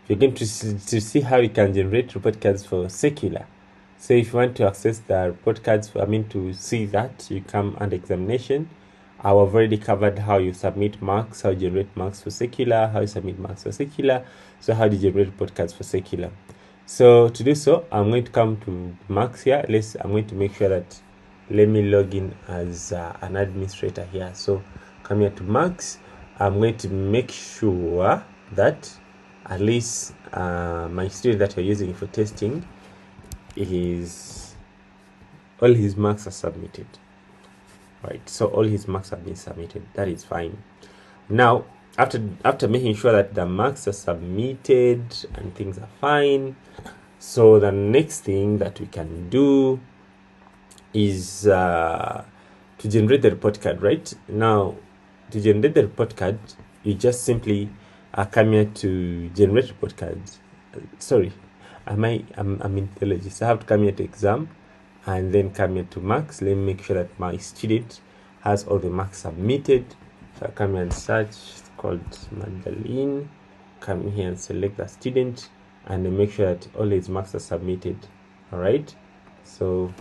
You're going to see how you can generate report cards for secular. So if you want to access the report cards, to see that, you come under examination. I've already covered how you submit marks, how you generate marks for secular, how you submit marks for secular. So how do you generate report cards for secular? So to do so, I'm going to come to marks here. I'm going to make sure that, let me log in as an administrator here. So come here to marks. I'm going to make sure that at least my student that you're using for testing, all his marks are submitted. Right, so all his marks have been submitted. That is fine. Now, after making sure that the marks are submitted and things are fine, so the next thing that we can do is to generate the report card. Right now, to generate the report card, you just simply come here to generate report cards. Sorry, I'm in theology, so I have to come here to exam and then come here to marks. Let me make sure that my student has all the marks submitted. So I come here and search, it's called Magdalene. Come here and select the student and then make sure that all his marks are submitted. All right, so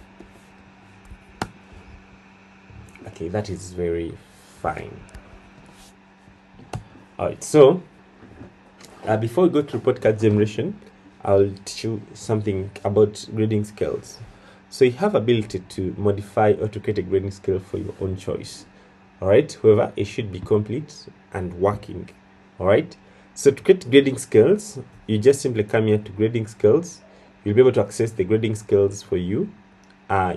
okay, that is very fine. All right, so before we go to report card generation, I'll teach you something about grading scales. So you have ability to modify or to create a grading scale for your own choice. All right, however, it should be complete and working. All right, so to create grading scales, you just simply come here to grading scales. You'll be able to access the grading scales for you.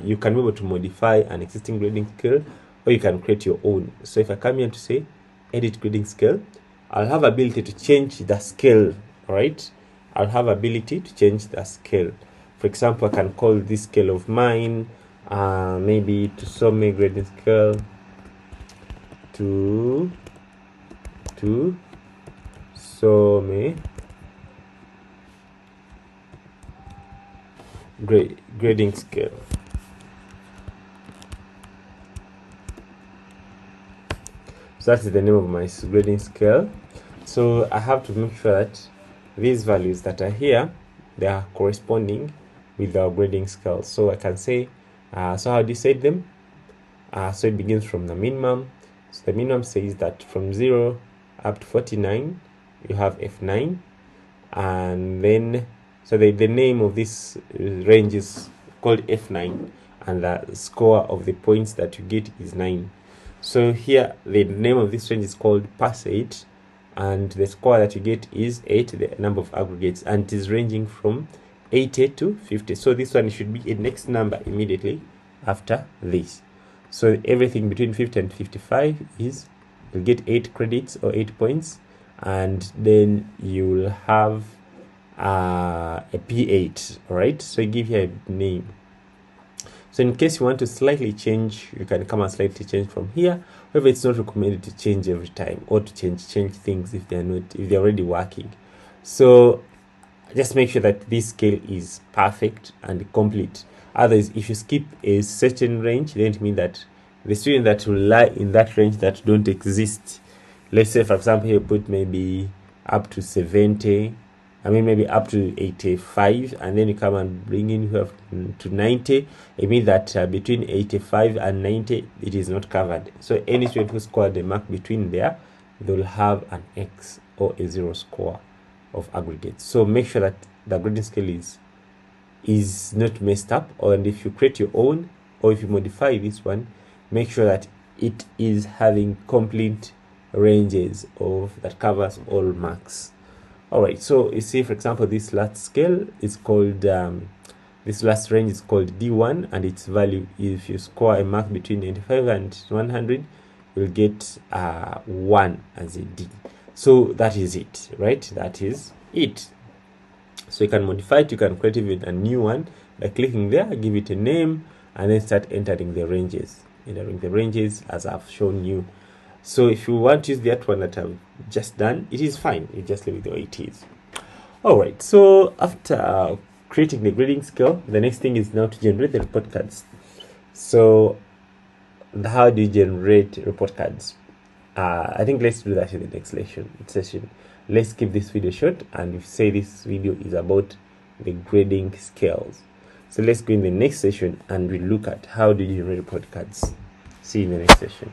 You can be able to modify an existing grading scale, or you can create your own. So if I come here to say edit grading scale, I'll have ability to change the scale. All right, I'll have ability to change the scale. For example, I can call this scale of mine maybe Tusome grading scale to Tusome grading scale. So that's the name of my grading scale. So I have to make sure that these values that are here, they are corresponding with our grading scale. So I can say, so how do you set them? So it begins from the minimum. So the minimum says that from 0 up to 49, you have F9. And then, so the name of this range is called F9. And the score of the points that you get is 9. So here, the name of this range is called pass 8. And the score that you get is 8, the number of aggregates. And it is ranging from 80 to 50. So this one should be a next number immediately after this. So everything between 50 and 55 is, you'll get 8 credits or 8 points. And then you'll have a P8, all right? So you give here a name. So in case you want to slightly change, you can come and slightly change from here. However, it's not recommended to change every time or to change things if they're already working. So just make sure that this scale is perfect and complete. Otherwise, if you skip a certain range, then it means that the student that will lie in that range that don't exist. Let's say, for example, you put maybe up to 70, maybe up to 85, and then you come and bring in to 90. It means that between 85 and 90, it is not covered. So any student who scored a mark between there, they will have an X or a 0 score of aggregate. So make sure that the grading scale is not messed up, and if you create your own or if you modify this one, make sure that it is having complete ranges that covers all marks. All right, so you see, for example, this last scale is called this last range is called D1, and its value, if you score a mark between 95 and 100, you'll get 1 as a D. So that is it, right? That is it. So you can modify it, you can create even a new one by clicking there, give it a name, and then start entering the ranges as I've shown you. So if you want to use that one that I've just done, it is fine. You just leave it the way it is. All right, so after creating the grading scale, the next thing is now to generate the report cards. So how do you generate report cards? I think let's do that in the next session. let's keep this video short, and we say this video is about the grading scales. So let's go in the next session and we look at how do you generate report cards. See you in the next session.